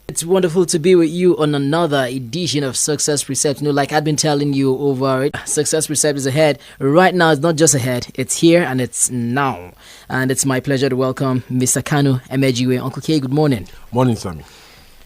It's wonderful to be with you on another edition of Success Recept. Like I've been telling you over it, Success Recept is ahead. Right now, it's not just ahead, it's here and it's now. And it's my pleasure to welcome Mr. Kanu Emejiwe. Uncle K, good morning. Morning, Sammy.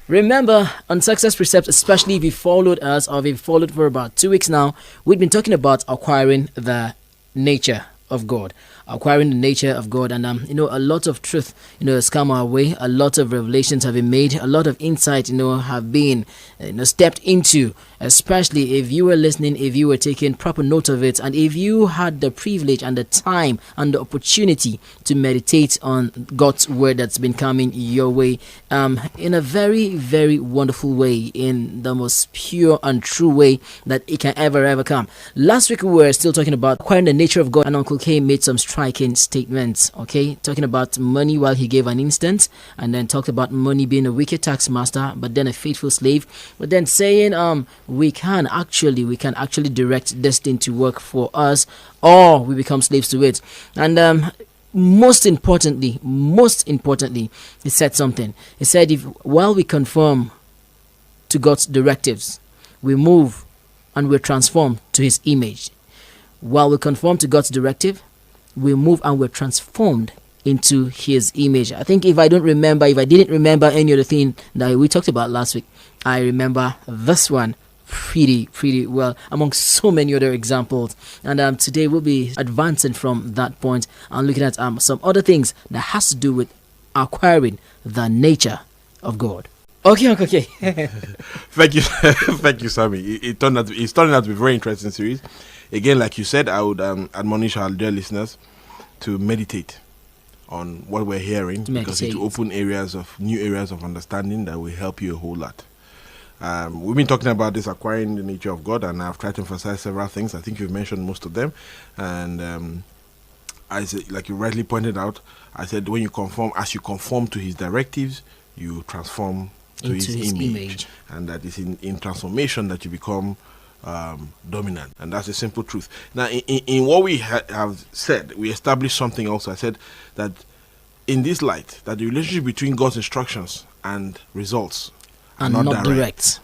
Remember, on Success Recept, especially if you followed us or if you followed for about 2 weeks now, we've been talking about acquiring the nature of God. Acquiring the nature of God, and a lot of truth has come our way. A lot of revelations have been made. A lot of insight have been stepped into, especially if you were listening, if you were taking proper note of it, and if you had the privilege and the time and the opportunity to meditate on God's word that's been coming your way in a very, very wonderful way, in the most pure and true way that it can ever come. Last week we were still talking about acquiring the nature of God, and Uncle K made some striking statements, okay, talking about money while he gave an instance, and then talked about money being a wicked taskmaster but then a faithful slave, but then saying we can actually direct this thing to work for us, or we become slaves to it. And most importantly, he said something. He said, if while we conform to God's directives, we move and we're transformed to his image. While we conform to God's directive, we move and we're transformed into his image. I think if I didn't remember any other thing that we talked about last week, I remember this one pretty well, among so many other examples. And today we'll be advancing from that point and looking at some other things that has to do with acquiring the nature of God. Okay, Uncle K. Thank you, Sammy. It's turning out to be a very interesting series. Again, like you said, I would admonish our dear listeners to meditate on what we're hearing, because it will open new areas of understanding that will help you a whole lot. We've been talking about this acquiring the nature of God, and I've tried to emphasize several things. I think you've mentioned most of them, and I said, like you rightly pointed out, I said as you conform to his directives, you transform to his image, and that is in transformation that you become dominant, and that's a simple truth. Now, in what we have said, we established something also. I said that in this light, that the relationship between God's instructions and results are not direct.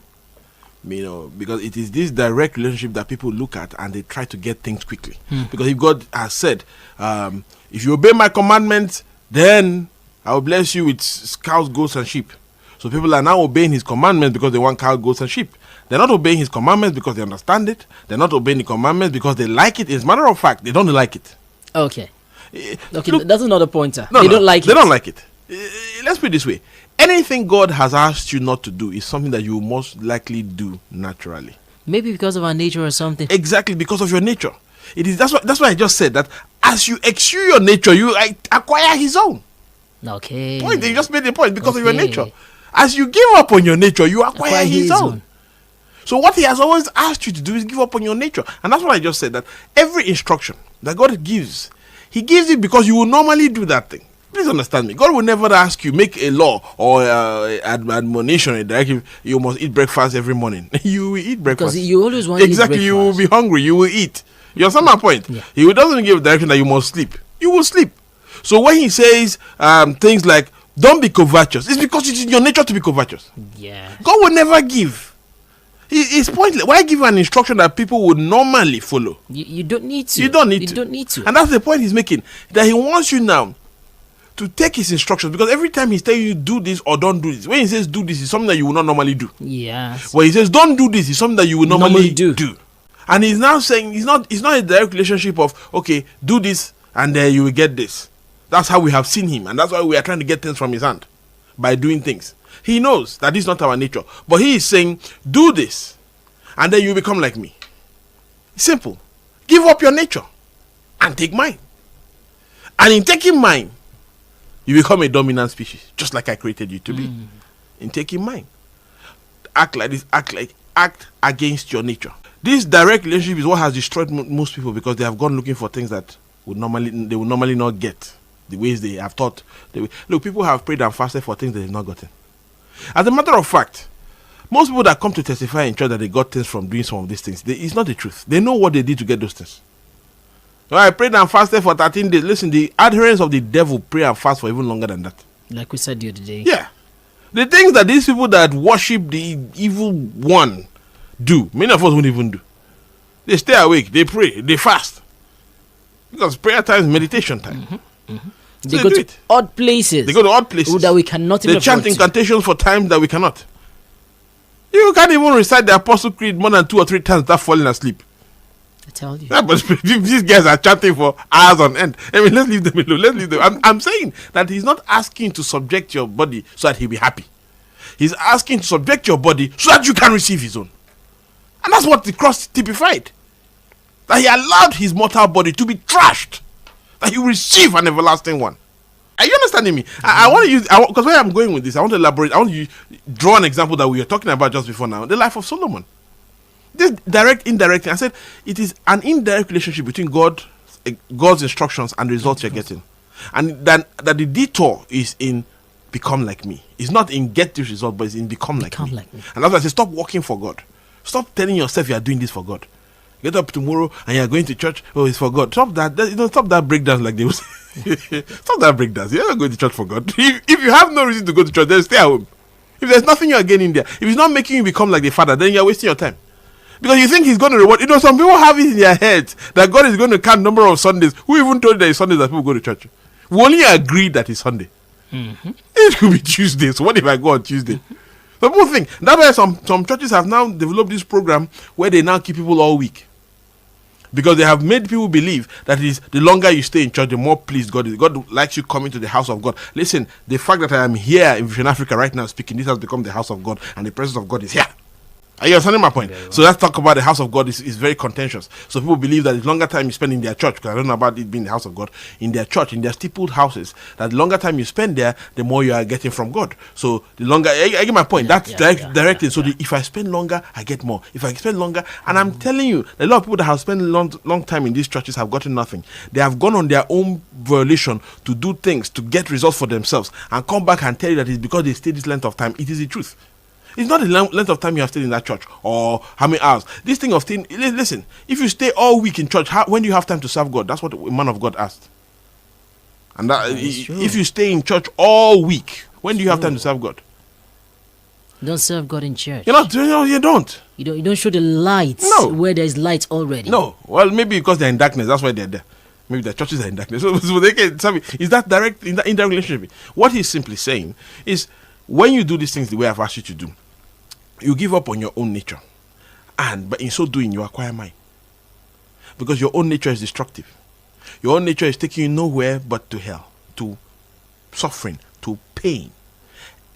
Because it is this direct relationship that people look at and they try to get things quickly. Because if God has said, if you obey my commandments, then I will bless you with cows, goats, and sheep. So people are now obeying his commandments because they want cows, goats, and sheep. They're not obeying his commandments because they understand it. They're not obeying the commandments because they like it. As a matter of fact, they don't like it. Okay, that's another pointer. They don't like it. Let's put it this way. Anything God has asked you not to do is something that you will most likely do naturally. Maybe because of our nature or something. Exactly, because of your nature. That's why I just said that as you eschew your nature, you acquire his own. Okay. Point. You just made the point because of your nature. As you give up on your nature, you acquire his own. So what he has always asked you to do is give up on your nature. And that's what I just said, that every instruction that God gives, he gives it because you will normally do that thing. Please understand me. God will never ask you, make a law or admonition, a directive, you must eat breakfast every morning. You will eat breakfast. Because you always want to eat breakfast. Exactly, you will be hungry, you will eat. You understand my point? Yeah. He doesn't give a direction that you must sleep. You will sleep. So when he says things like, don't be covetous, it's because it's in your nature to be covetous. Yeah. God will never give. It's pointless. Why give an instruction that people would normally follow? You don't need to. You don't need to. And that's the point he's making. That he wants you now to take his instructions, because every time he's telling you do this or don't do this, when he says do this, it's something that you will not normally do. Yes. When he says don't do this, it's something that you will normally do. And he's now saying it's not a direct relationship of, okay, do this and then you will get this. That's how we have seen him, and that's why we are trying to get things from his hand, by doing things. He knows that this is not our nature, but he is saying, do this, and then you become like me. Simple. Give up your nature and take mine. And in taking mine, you become a dominant species, just like I created you to be. In taking mine. Act like this, act against your nature. This direct relationship is what has destroyed most people, because they have gone looking for things that they would normally not get, the ways they have thought. Look, people have prayed and fasted for things they have not gotten. As a matter of fact, most people that come to testify in church that they got things from doing some of these things, it's not the truth. They know what they did to get those things. So I prayed and fasted for 13 days. Listen, the adherents of the devil pray and fast for even longer than that. Like we said the other day. Yeah. The things that these people that worship the evil one do, many of us won't even do. They stay awake, they pray, they fast. Because prayer time is meditation time. So they go to odd places. They go to odd places that we cannot even They chant incantations for times that we cannot. You can't even recite the Apostle Creed more than 2 or 3 times without falling asleep. I tell you. Yeah, but these guys are chanting for hours on end. I mean, let's leave them alone. Let's leave them. I'm saying that he's not asking to subject your body so that he'll be happy. He's asking to subject your body so that you can receive his own. And that's what the cross typified. That he allowed his mortal body to be trashed. That he will receive an everlasting one. Are you understanding me? I want to use, because where I'm going with this, I want to elaborate. I want to draw an example that we were talking about just before now. The life of Solomon. This direct, indirect, I said it is an indirect relationship between God's instructions and the results you're getting. And that the detour is in become like me. It's not in get this result, but it's in become like me. And that's why I say stop working for God. Stop telling yourself you are doing this for God. Get up tomorrow and you're going to church. Oh, it's for God. Stop that. Stop that breakdance like they was. Stop that breakdance. You're not going to church for God. If you have no reason to go to church, then stay at home. If there's nothing you are gaining there, if it's not making you become like the Father, then you're wasting your time. Because you think he's going to reward. Some people have it in their heads that God is going to count number of Sundays. Who even told you that it's Sundays that people go to church? We only agreed that it's Sunday. It could be Tuesday. So what if I go on Tuesday? Some people think. That's why some churches have now developed this program where they now keep people all week. Because they have made people believe that is the longer you stay in church, the more pleased God is. God likes you coming to the house of God. Listen, the fact that I am here in Vision Africa right now speaking, this has become the house of God, and the presence of God is here. Are you understanding my point? So let's talk about the house of God. Is very contentious. So people believe that the longer time you spend in their church, because I don't know about it being the house of God, in their church, in their steepled houses, that the longer time you spend there, the more you are getting from God. So the longer, I get my point. That's directly. So if I spend longer, I get more. If I spend longer, and I'm telling you, a lot of people that have spent long time in these churches have gotten nothing. They have gone on their own volition to do things, to get results for themselves, and come back and tell you that it's because they stayed this length of time. It is the truth. It's not the length of time you have stayed in that church or how many hours. This thing of staying, listen, if you stay all week in church, when do you have time to serve God? That's what a man of God asked. And if you stay in church all week, when do you have time to serve God? You don't serve God in church. You don't. You don't show the light where there's light already. No. Well, maybe because they're in darkness. That's why they're there. Maybe the churches are in darkness. So they can serve it. Is that direct in that indirect relationship? What he's simply saying is when you do these things the way I've asked you to do, you give up on your own nature, but in so doing you acquire mine, because your own nature is destructive. Your own nature is taking you nowhere but to hell, to suffering, to pain.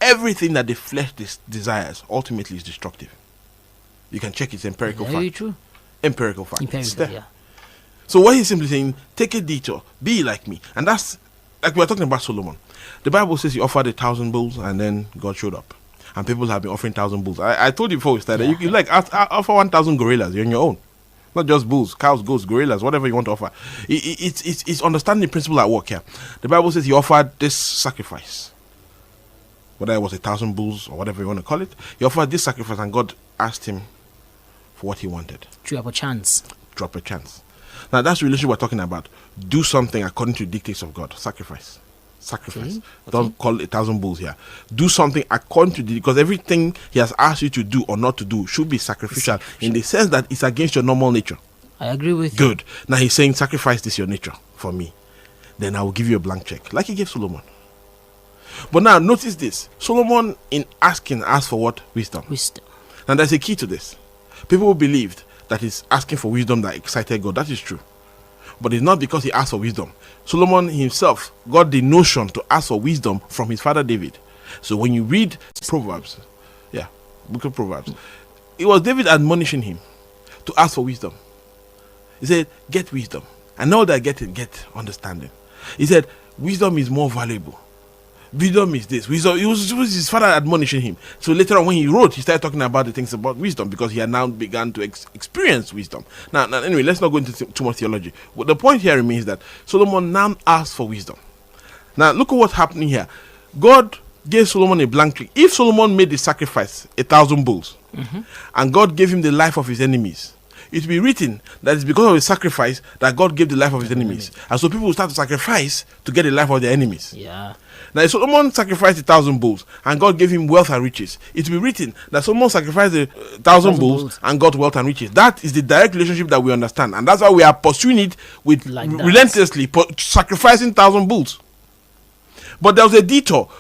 Everything that the flesh desires ultimately is destructive. You can check it's empirical fact. Very true. Empirical fact. Yeah. So what he's simply saying, take a detour, be like me. And that's like we are talking about Solomon. The Bible says he offered 1,000 bulls and then God showed up. And people have been offering 1,000 bulls. I told you before we started, you can offer 1,000 gorillas. You're on your own. Not just bulls, cows, goats, gorillas, whatever you want to offer. It's understanding the principle at work here. The Bible says he offered this sacrifice. Whether it was 1,000 bulls or whatever you want to call it. He offered this sacrifice and God asked him for what he wanted. Drop a chance. Now that's the relationship we're talking about. Do something according to the dictates of God. Sacrifice. Okay. Don't call 1,000 bulls here. Do something according to because everything he has asked you to do or not to do should be sacrificial in the sense that it's against your normal nature. I agree with you. Good. Now he's saying sacrifice this your nature for me. Then I will give you a blank check. Like he gave Solomon. But now notice this. Solomon in asking asked for what? Wisdom. Now there's a key to this. People believed that he's asking for wisdom that excited God. That is true. But it's not because he asked for wisdom. Solomon himself got the notion to ask for wisdom from his father David. So when you read Proverbs, book of Proverbs, it was David admonishing him to ask for wisdom. He said, get wisdom. And all that get understanding. He said, wisdom is more valuable. Wisdom is this. Wisdom. It was his father admonishing him. So later on, when he wrote, he started talking about the things about wisdom because he had now begun to experience wisdom. Now, anyway, let's not go into too much theology. But the point here remains that Solomon now asked for wisdom. Now, look at what's happening here. God gave Solomon a blank check. If Solomon made the sacrifice, 1,000 bulls, and God gave him the life of his enemies, it will be written that it's because of the sacrifice that God gave the life of his enemies. And so people will start to sacrifice to get the life of their enemies. Yeah. Now, if Solomon sacrificed 1,000 bulls and God gave him wealth and riches, it will be written that Solomon sacrificed 1,000 bulls and got wealth and riches. That is the direct relationship that we understand, and that's why we are pursuing it with relentlessly, sacrificing 1,000 bulls. But there was a detour.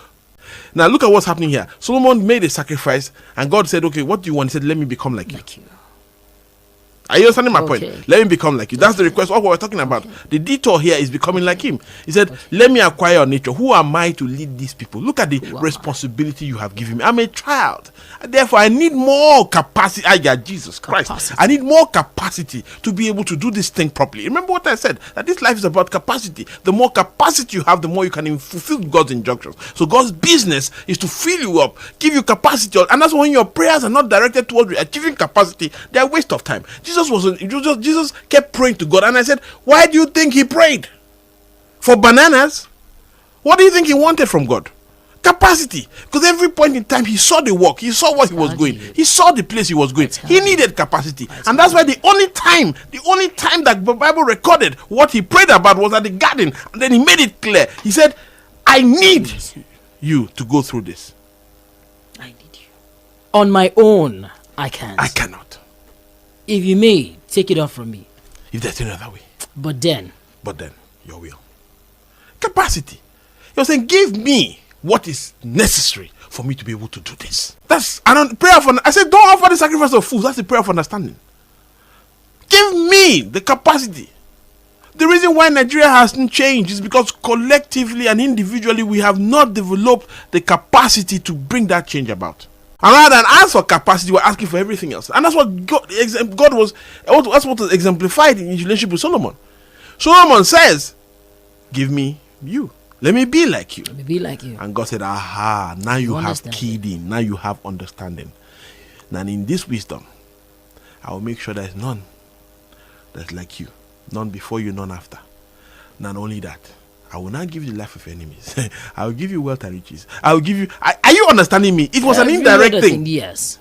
Now look at what's happening here. Solomon made a sacrifice, and God said, "Okay, what do you want?" He said, "Let me become like you." Are you understanding my point? Let me become like you. That's the request of what we're talking about. The detour here is becoming like him. He said, let me acquire your nature. Who am I to lead these people? Look at the responsibility you have given me. I'm a child. Therefore, I need more capacity. Jesus Christ. I need more capacity to be able to do this thing properly. Remember what I said? That this life is about capacity. The more capacity you have, the more you can fulfill God's injunctions. So God's business is to fill you up, give you capacity. And that's when your prayers are not directed towards achieving capacity. They're a waste of time. Jesus kept praying to God, and I said, why do you think he prayed? For bananas? What do you think he wanted from God? Capacity. Because every point in time he saw the work, he saw what he was going, he saw the place he was going. He needed capacity, and that's why the only time that the Bible recorded what he prayed about was at the garden, and then he made it clear. He said, I need you to go through this. I need you. On my own, I cannot. If you may, take it off from me. If there's any other way. But then, your will. Capacity. You're saying, give me what is necessary for me to be able to do this. That's a prayer for. I said, don't offer the sacrifice of fools. That's the prayer of understanding. Give me the capacity. The reason why Nigeria hasn't changed is because collectively and individually we have not developed the capacity to bring that change about. And rather than ask for capacity, we're asking for everything else. And that's what God was exemplified in his relationship with Solomon. Solomon says, give me you. Let me be like you. Let me be like you. And God said, aha, now you have keyed in. Now you have understanding. Now in this wisdom, I will make sure there's none that's like you. None before you, none after. Not only that, I will not give you the life of enemies. I will give you wealth and riches. I will give you. Are you understanding me? It was an indirect thing. Yes.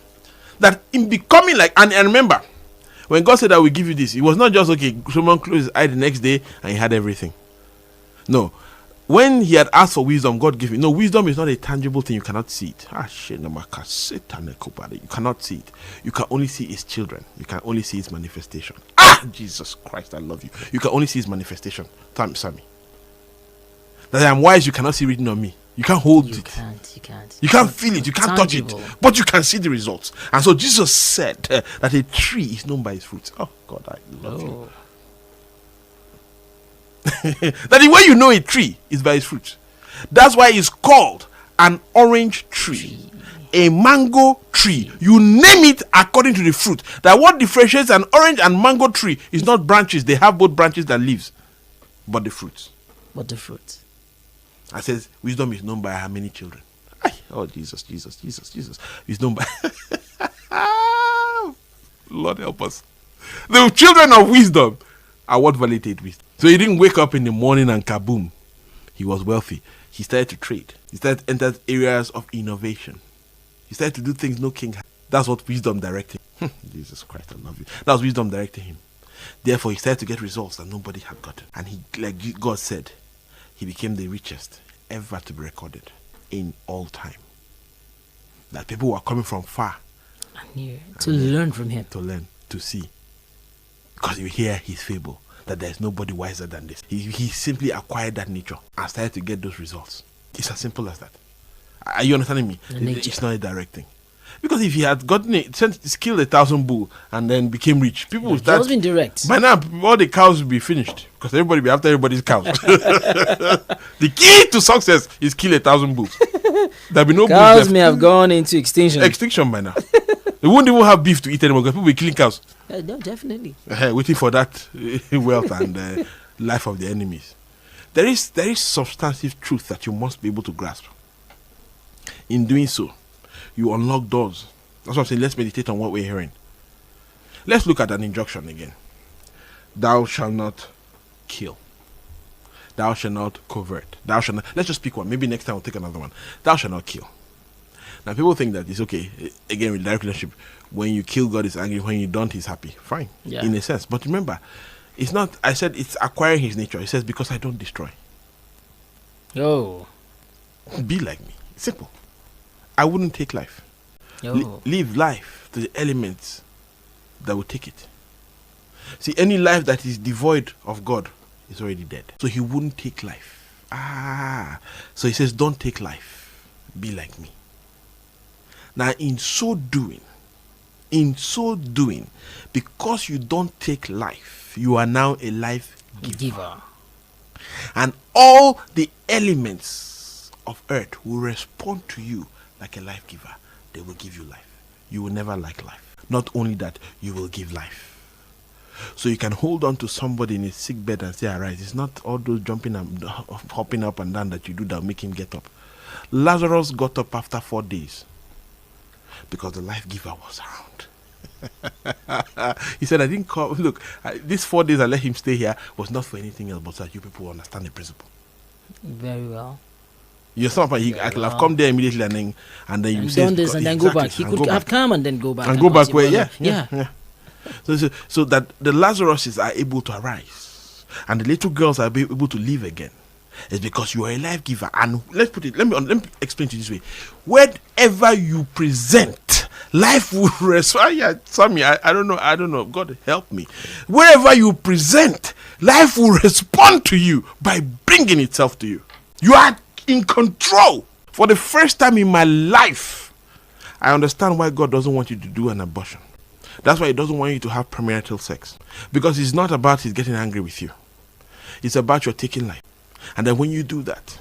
That in becoming like, and remember, when God said I will give you this, it was not just okay. Someone closed his eye the next day and he had everything. No, when he had asked for wisdom, God gave him. No, wisdom is not a tangible thing. You cannot see it. You cannot see it. You can only see its children. You can only see its manifestation. Jesus Christ, I love you. You can only see its manifestation. Sammy. That I am wise, you cannot see written on me. You can't hold it. You can't feel it. You can't touch it. But you can see the results. And so Jesus said that a tree is known by its fruits. Oh, God, I love you. That the way you know a tree is by its fruits. That's why it's called an orange tree. A mango tree. You name it according to the fruit. That what differentiates an orange and mango tree is not branches. They have both branches and leaves. But the fruits. I says, wisdom is known by how many children? Oh, Jesus. It's known by... Lord help us. The children of wisdom are what validated wisdom. So he didn't wake up in the morning and kaboom. He was wealthy. He started to trade. He started to enter areas of innovation. He started to do things no king had. That's what wisdom directed him. Jesus Christ, I love you. That was wisdom directing him. Therefore, he started to get results that nobody had gotten. And he, like God said, he became the richest ever to be recorded in all time. That people were coming from far to learn from him. To learn, to see. Because you hear his fable that there's nobody wiser than this. He simply acquired that nature and started to get those results. It's as simple as that. Are you understanding me? It's not a direct thing. Because if he had gotten killed 1,000 bull and then became rich, people would start. Been direct. By now, all the cows will be finished because everybody will be after everybody's cows. The key to success is kill 1,000 bulls. There'll be no cows bulls left. May have gone into extinction. Extinction by now. They won't even have beef to eat anymore because people will be killing cows. No, definitely. Waiting for that wealth and life of the enemies. There is substantive truth that you must be able to grasp. In doing so, you unlock doors. That's what I'm saying. Let's meditate on what we're hearing. Let's look at an injunction again. Thou shalt not kill. Thou shalt not covet. Thou shalt not. Let's just pick one. Maybe next time we'll take another one. Thou shalt not kill. Now people think that it's okay. Again, with direct relationship, when you kill, God is angry. When you don't, He's happy. Fine, in a sense. But remember, it's not. I said it's acquiring His nature. It says because I don't destroy. Oh. Be like me. Simple. I wouldn't take life. Leave life to the elements that will take it. See, any life that is devoid of God is already dead. So he wouldn't take life. So he says, don't take life. Be like me. Now, in so doing, because you don't take life, you are now a life giver. And all the elements of earth will respond to you like a life giver. They will give you life. You will never lack life. Not only that, you will give life. So you can hold on to somebody in a sick bed and say, arise. It's not all those jumping and hopping up and down that you do that make him get up. Lazarus got up after 4 days because the life giver was around. He said, I didn't come. Look, these 4 days I let him stay here was not for anything else but so that you people understand the principle. Very well. You're somebody, he could have come there immediately and then you say, done this and then go back. He could have come and then go back. And go back where, yeah. So that the Lazaruses are able to arise and the little girls are able to live again. It's because you are a life giver. And let me explain to you this way. Wherever you present, life will respond. Yeah, Sammy, I don't know. God help me. Wherever you present, life will respond to you by bringing itself to you. You are in control. For the first time in my life, I understand why God doesn't want you to do an abortion. That's why he doesn't want you to have premarital sex. Because it's not about his getting angry with you. It's about your taking life. And then when you do that,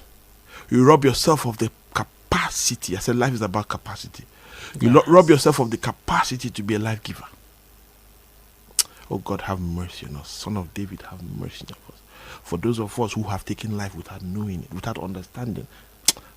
you rob yourself of the capacity. I said life is about capacity. You rob yourself of the capacity to be a life giver. Oh God, have mercy on us. Son of David, have mercy on us. For those of us who have taken life without knowing it, without understanding,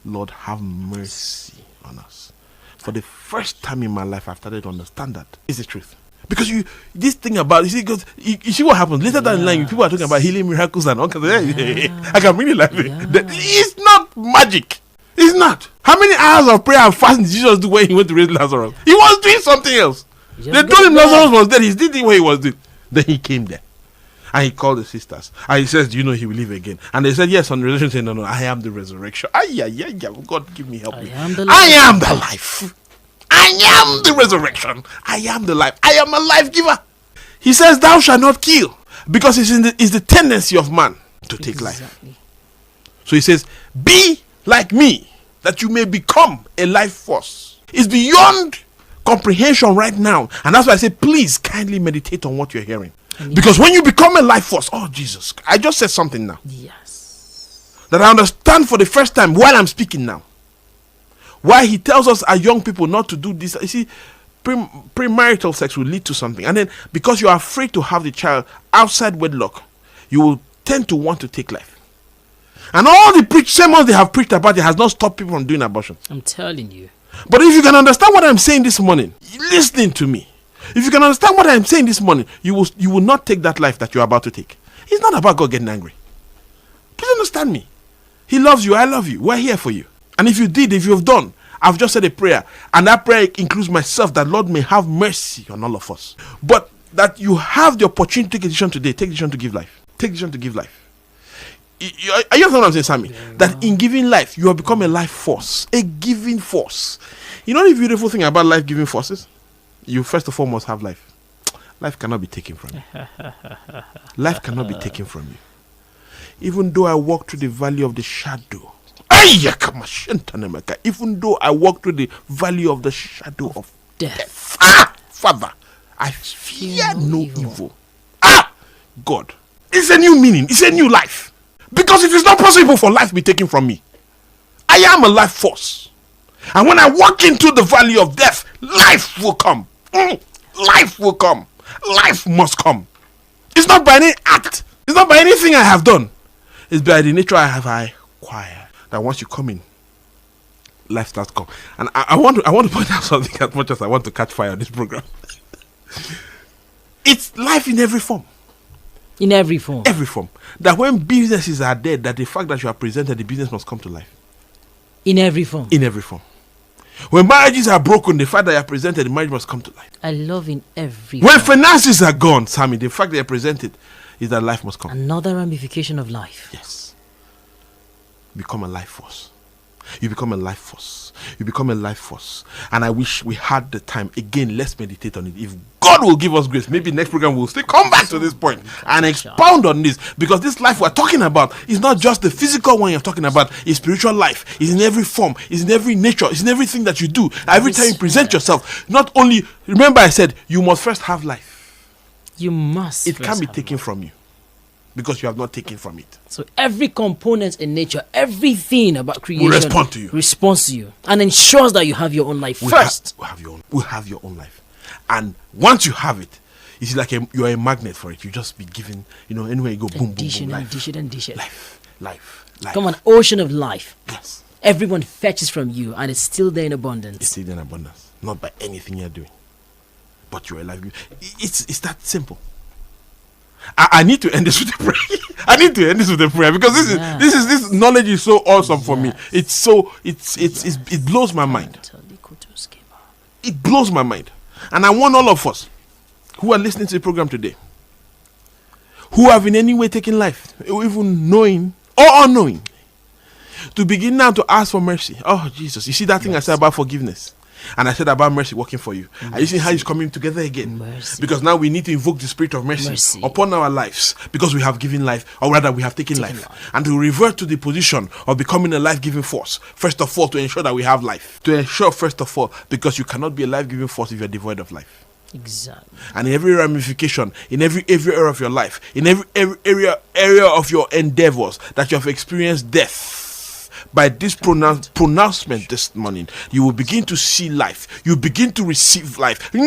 Lord, have mercy on us. For the first time in my life, I've started to understand that. It's the truth. Because this thing about, you see what happens later down the line. People are talking about healing miracles and all kinds of I can really like it. It's not magic. It's not. How many hours of prayer and fasting did Jesus do when he went to raise Lazarus? He was doing something else. They told him Lazarus was dead. He did what he was doing. Then he came there. And he called the sisters. And he says, do you know he will live again? And they said, yes, on the resurrection. He said, no, I am the resurrection. God, give me help. I am the life. I am the resurrection. I am the life. I am a life giver. He says, thou shalt not kill. Because it's the tendency of man to take life. So he says, be like me, that you may become a life force. It's beyond comprehension right now. And that's why I say, please kindly meditate on what you're hearing. Because when you become a life force, oh Jesus, I just said something now. Yes. That I understand for the first time while I'm speaking now. Why he tells us as young people not to do this. You see, premarital sex will lead to something. And then because you are afraid to have the child outside wedlock, you will tend to want to take life. And all the sermons they have preached about it has not stopped people from doing abortion. I'm telling you. But if you can understand what I'm saying this morning, listening to me. If you can understand what I'm saying this morning, you will not take that life that you're about to take. It's not about God getting angry. Please understand me. He loves you. I love you. We're here for you. And if you have done, I've just said a prayer. And that prayer includes myself, that Lord may have mercy on all of us. But that you have the opportunity to take a decision today. Take a decision to give life. Take a decision to give life. Are you understand what I'm saying, Sammy? That in giving life, you have become a life force. A giving force. You know the beautiful thing about life-giving forces? You first of all must have life. Life cannot be taken from you. Life cannot be taken from you. Even though I walk through the valley of the shadow. Even though I walk through the valley of the shadow of death. Father, I fear no evil. God. It's a new meaning. It's a new life. Because it is not possible for life to be taken from me. I am a life force. And when I walk into the valley of death, life will come. Life will come. Life must come. It's not by any act. It's not by anything I have done. It's by the nature I have acquired. That once you come in, life starts to come. And I want to point out something as much as I want to catch fire on this program. It's life in every form. In every form. Every form. That when businesses are dead, that the fact that you are presented, the business must come to life. In every form. In every form. When marriages are broken, the fact that you are presented, the marriage must come to life. I love in every When finances are gone, Sammy, the fact that you are presented is that life must come. Another ramification of life. Yes. Become a life force. You become a life force. You become a life force. And I wish we had the time. Again, let's meditate on it. If God will give us grace, maybe next program we'll still come back to this point and expound on this. Because this life we're talking about is not just the physical one you're talking about. It's spiritual life. It's in every form. It's in every nature. It's in everything that you do. Every time you present yourself. Not only, remember I said, you must first have life. You must. It can't be taken from you. Because you have not taken from it. So every component in nature, everything about creation will respond to you. Responds to you. And ensures that you have your own life first. We'll have your own life. And once you have it, it's like you're a magnet for it. You just be given, anywhere you go, boom, boom, boom, life. Dish it. Life. Come on, ocean of life. Yes. Everyone fetches from you and it's still there in abundance. It's still there in abundance. Not by anything you're doing. But you're alive. It's that simple. I need to end this with a prayer. Because this knowledge is so awesome for me. It blows my mind. It blows my mind. And I want all of us who are listening to the program today, who have in any way taken life, even knowing or unknowing, to begin now to ask for mercy. Oh Jesus, you see that thing I said about forgiveness? And I said about mercy working for you. Are you seeing how it's coming together again? Mercy. Because now we need to invoke the spirit of mercy upon our lives, because we have given life, or rather we have taken life. And to revert to the position of becoming a life-giving force. First of all, to ensure that we have life. To ensure, first of all, because you cannot be a life-giving force if you're devoid of life. Exactly. And in every ramification, in every area of your life, in every area of your endeavors, that you have experienced death, by this pronouncement this morning, you will begin to see life. You begin to receive life. You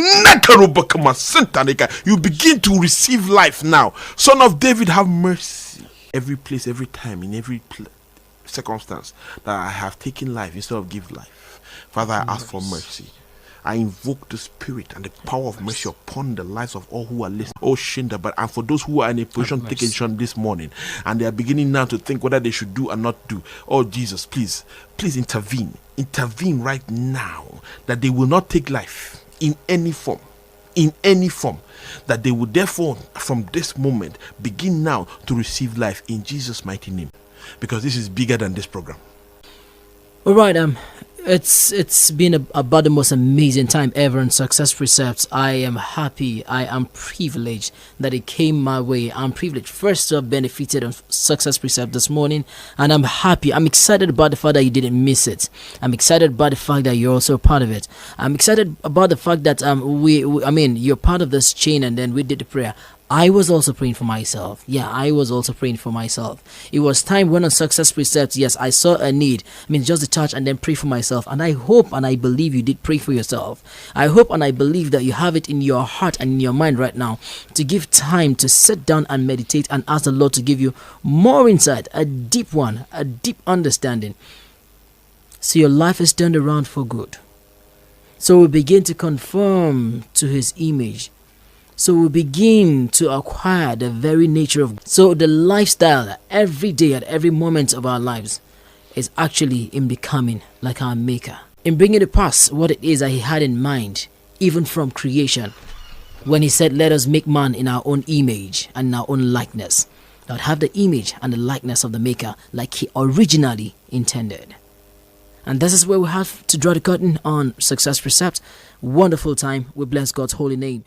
begin to receive life now. Son of David, have mercy. Every place, every time, in every circumstance that I have taken life instead of give life, Father, I ask for mercy. I invoke the spirit and the power of mercy upon the lives of all who are listening. Oh, Shinda, and for those who are in a position to take a decision this morning, and they are beginning now to think whether they should do or not do. Oh, Jesus, please intervene. Intervene right now, that they will not take life in any form. That they will therefore, from this moment, begin now to receive life in Jesus' mighty name. Because this is bigger than this program. All right, It's been about the most amazing time ever on Success Precepts. I am happy. I am privileged that it came my way. I'm privileged first to have benefited on Success Precept this morning, and I'm happy. I'm excited about the fact that you didn't miss it. I'm excited about the fact that you're also a part of it. I'm excited about the fact that you're part of this chain, and then we did the prayer. I was also praying for myself. I was also praying for myself. It was time when on Success Precepts, yes, I saw a need. Just to touch and then pray for myself. And I hope and I believe you did pray for yourself. I hope and I believe that you have it in your heart and in your mind right now to give time to sit down and meditate and ask the Lord to give you more insight, a deep one, a deep understanding. So your life is turned around for good. So we begin to conform to His image. So we begin to acquire the very nature of God. So the lifestyle every day, at every moment of our lives, is actually in becoming like our Maker. In bringing to pass what it is that He had in mind, even from creation, when He said, let us make man in our own image and in our own likeness. That would have the image and the likeness of the Maker like He originally intended. And this is where we have to draw the curtain on Success Precept. Wonderful time. We bless God's holy name.